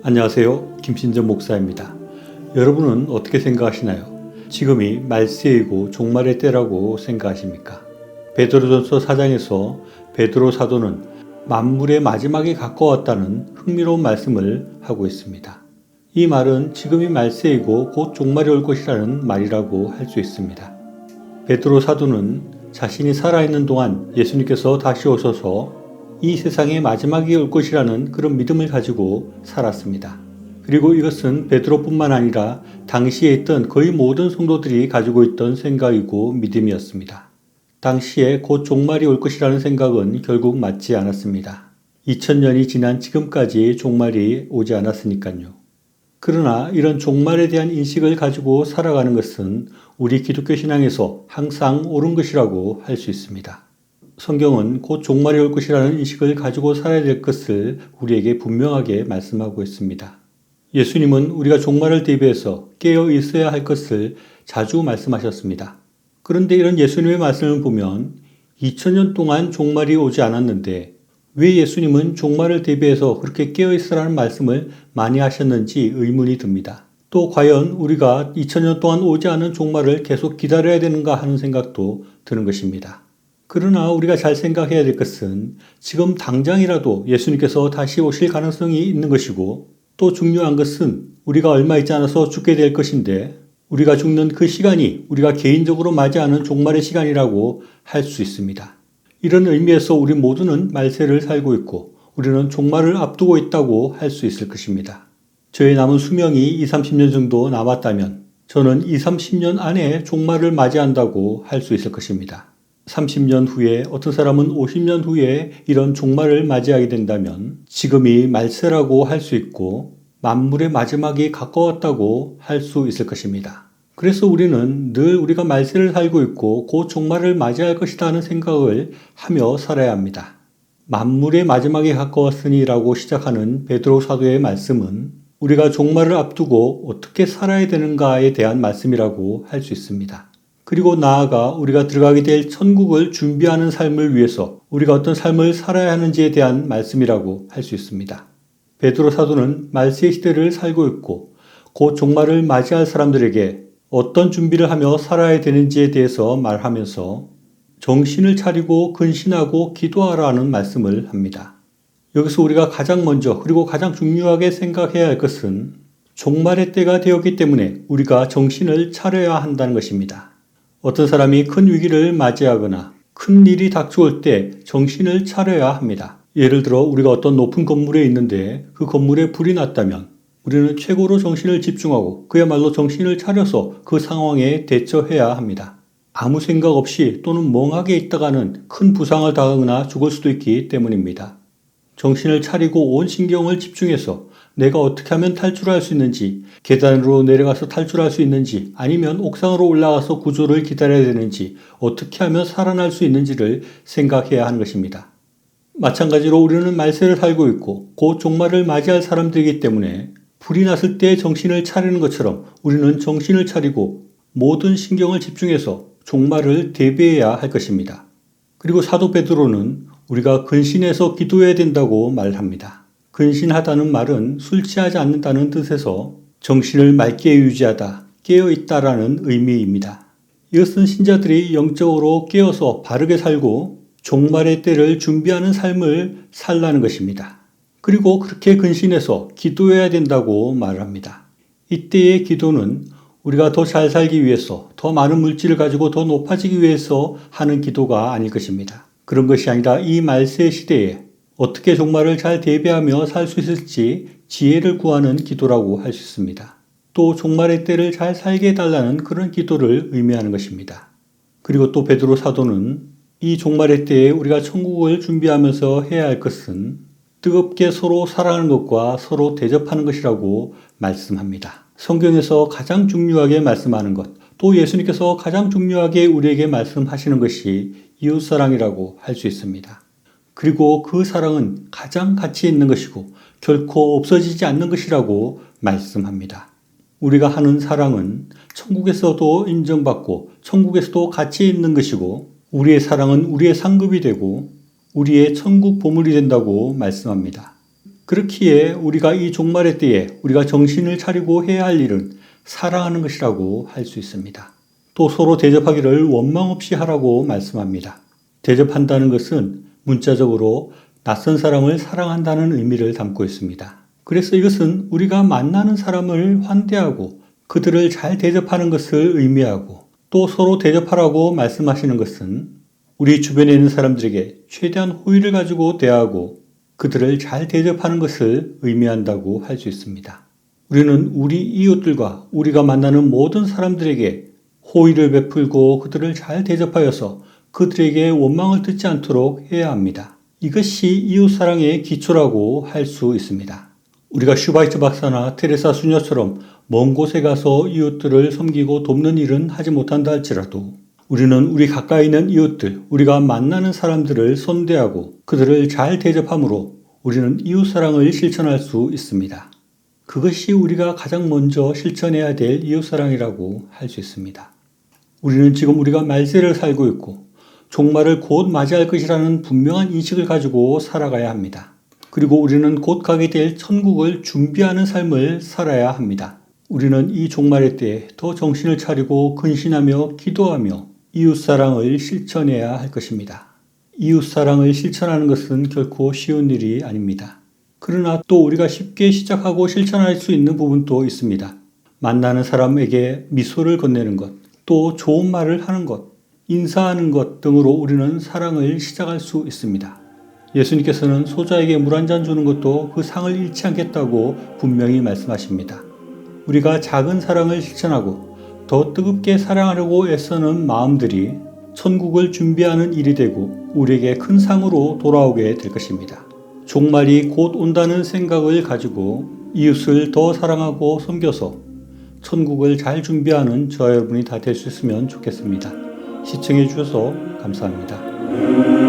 안녕하세요. 김신전 목사입니다. 여러분은 어떻게 생각하시나요? 지금이 말세이고 종말의 때라고 생각하십니까? 베드로전서 4장에서 베드로 사도는 만물의 마지막이 가까웠다는 흥미로운 말씀을 하고 있습니다. 이 말은 지금이 말세이고 곧 종말이 올 것이라는 말이라고 할 수 있습니다. 베드로 사도는 자신이 살아있는 동안 예수님께서 다시 오셔서 이 세상의 마지막이 올 것이라는 그런 믿음을 가지고 살았습니다. 그리고 이것은 베드로뿐만 아니라 당시에 있던 거의 모든 성도들이 가지고 있던 생각이고 믿음이었습니다. 당시에 곧 종말이 올 것이라는 생각은 결국 맞지 않았습니다. 2000년이 지난 지금까지 종말이 오지 않았으니까요. 그러나 이런 종말에 대한 인식을 가지고 살아가는 것은 우리 기독교 신앙에서 항상 옳은 것이라고 할 수 있습니다. 성경은 곧 종말이 올 것이라는 인식을 가지고 살아야 될 것을 우리에게 분명하게 말씀하고 있습니다. 예수님은 우리가 종말을 대비해서 깨어 있어야 할 것을 자주 말씀하셨습니다. 그런데 이런 예수님의 말씀을 보면 2000년 동안 종말이 오지 않았는데 왜 예수님은 종말을 대비해서 그렇게 깨어 있으라는 말씀을 많이 하셨는지 의문이 듭니다. 또 과연 우리가 2000년 동안 오지 않은 종말을 계속 기다려야 되는가 하는 생각도 드는 것입니다. 그러나 우리가 잘 생각해야 될 것은 지금 당장이라도 예수님께서 다시 오실 가능성이 있는 것이고 또 중요한 것은 우리가 얼마 있지 않아서 죽게 될 것인데 우리가 죽는 그 시간이 우리가 개인적으로 맞이하는 종말의 시간이라고 할 수 있습니다. 이런 의미에서 우리 모두는 말세를 살고 있고 우리는 종말을 앞두고 있다고 할 수 있을 것입니다. 저의 남은 수명이 20, 30년 정도 남았다면 저는 20, 30년 안에 종말을 맞이한다고 할 수 있을 것입니다. 30년 후에 어떤 사람은 50년 후에 이런 종말을 맞이하게 된다면 지금이 말세라고 할 수 있고 만물의 마지막이 가까웠다고 할 수 있을 것입니다. 그래서 우리는 늘 우리가 말세를 살고 있고 곧 종말을 맞이할 것이다 하는 생각을 하며 살아야 합니다. 만물의 마지막이 가까웠으니 라고 시작하는 베드로 사도의 말씀은 우리가 종말을 앞두고 어떻게 살아야 되는가에 대한 말씀이라고 할 수 있습니다. 그리고 나아가 우리가 들어가게 될 천국을 준비하는 삶을 위해서 우리가 어떤 삶을 살아야 하는지에 대한 말씀이라고 할 수 있습니다. 베드로 사도는 말세 시대를 살고 있고 곧 종말을 맞이할 사람들에게 어떤 준비를 하며 살아야 되는지에 대해서 말하면서 정신을 차리고 근신하고 기도하라는 말씀을 합니다. 여기서 우리가 가장 먼저 그리고 가장 중요하게 생각해야 할 것은 종말의 때가 되었기 때문에 우리가 정신을 차려야 한다는 것입니다. 어떤 사람이 큰 위기를 맞이하거나 큰 일이 닥쳐올 때 정신을 차려야 합니다. 예를 들어 우리가 어떤 높은 건물에 있는데 그 건물에 불이 났다면 우리는 최고로 정신을 집중하고 그야말로 정신을 차려서 그 상황에 대처해야 합니다. 아무 생각 없이 또는 멍하게 있다가는 큰 부상을 당하거나 죽을 수도 있기 때문입니다. 정신을 차리고 온 신경을 집중해서 내가 어떻게 하면 탈출할 수 있는지, 계단으로 내려가서 탈출할 수 있는지, 아니면 옥상으로 올라가서 구조를 기다려야 되는지, 어떻게 하면 살아날 수 있는지를 생각해야 하는 것입니다. 마찬가지로 우리는 말세를 살고 있고 곧 종말을 맞이할 사람들이기 때문에 불이 났을 때 정신을 차리는 것처럼 우리는 정신을 차리고 모든 신경을 집중해서 종말을 대비해야 할 것입니다. 그리고 사도 베드로는 우리가 근신해서 기도해야 된다고 말합니다. 근신하다는 말은 술 취하지 않는다는 뜻에서 정신을 맑게 유지하다, 깨어있다라는 의미입니다. 이것은 신자들이 영적으로 깨어서 바르게 살고 종말의 때를 준비하는 삶을 살라는 것입니다. 그리고 그렇게 근신해서 기도해야 된다고 말합니다. 이때의 기도는 우리가 더 잘 살기 위해서, 더 많은 물질을 가지고 더 높아지기 위해서 하는 기도가 아닐 것입니다. 그런 것이 아니라 이 말세 시대에 어떻게 종말을 잘 대비하며 살 수 있을지 지혜를 구하는 기도라고 할 수 있습니다. 또 종말의 때를 잘 살게 해달라는 그런 기도를 의미하는 것입니다. 그리고 또 베드로 사도는 이 종말의 때에 우리가 천국을 준비하면서 해야 할 것은 뜨겁게 서로 사랑하는 것과 서로 대접하는 것이라고 말씀합니다. 성경에서 가장 중요하게 말씀하는 것, 또 예수님께서 가장 중요하게 우리에게 말씀하시는 것이 이웃사랑이라고 할 수 있습니다. 그리고 그 사랑은 가장 가치 있는 것이고 결코 없어지지 않는 것이라고 말씀합니다. 우리가 하는 사랑은 천국에서도 인정받고 천국에서도 가치 있는 것이고 우리의 사랑은 우리의 상급이 되고 우리의 천국 보물이 된다고 말씀합니다. 그렇기에 우리가 이 종말의 때에 우리가 정신을 차리고 해야 할 일은 사랑하는 것이라고 할 수 있습니다. 또 서로 대접하기를 원망 없이 하라고 말씀합니다. 대접한다는 것은 문자적으로 낯선 사람을 사랑한다는 의미를 담고 있습니다. 그래서 이것은 우리가 만나는 사람을 환대하고 그들을 잘 대접하는 것을 의미하고, 또 서로 대접하라고 말씀하시는 것은 우리 주변에 있는 사람들에게 최대한 호의를 가지고 대하고 그들을 잘 대접하는 것을 의미한다고 할 수 있습니다. 우리는 우리 이웃들과 우리가 만나는 모든 사람들에게 호의를 베풀고 그들을 잘 대접하여서 그들에게 원망을 듣지 않도록 해야 합니다. 이것이 이웃사랑의 기초라고 할 수 있습니다. 우리가 슈바이처 박사나 테레사 수녀처럼 먼 곳에 가서 이웃들을 섬기고 돕는 일은 하지 못한다 할지라도 우리는 우리 가까이 있는 이웃들, 우리가 만나는 사람들을 선대하고 그들을 잘 대접함으로 우리는 이웃사랑을 실천할 수 있습니다. 그것이 우리가 가장 먼저 실천해야 될 이웃사랑이라고 할 수 있습니다. 우리는 지금 우리가 말세를 살고 있고 종말을 곧 맞이할 것이라는 분명한 인식을 가지고 살아가야 합니다. 그리고 우리는 곧 가게 될 천국을 준비하는 삶을 살아야 합니다. 우리는 이 종말의 때에 더 정신을 차리고 근신하며 기도하며 이웃사랑을 실천해야 할 것입니다. 이웃사랑을 실천하는 것은 결코 쉬운 일이 아닙니다. 그러나 또 우리가 쉽게 시작하고 실천할 수 있는 부분도 있습니다. 만나는 사람에게 미소를 건네는 것, 또 좋은 말을 하는 것, 인사하는 것 등으로 우리는 사랑을 시작할 수 있습니다. 예수님께서는 소자에게 물 한 잔 주는 것도 그 상을 잃지 않겠다고 분명히 말씀하십니다. 우리가 작은 사랑을 실천하고 더 뜨겁게 사랑하려고 애쓰는 마음들이 천국을 준비하는 일이 되고 우리에게 큰 상으로 돌아오게 될 것입니다. 종말이 곧 온다는 생각을 가지고 이웃을 더 사랑하고 섬겨서 천국을 잘 준비하는 저와 여러분이 다 될 수 있으면 좋겠습니다. 시청해 주셔서 감사합니다.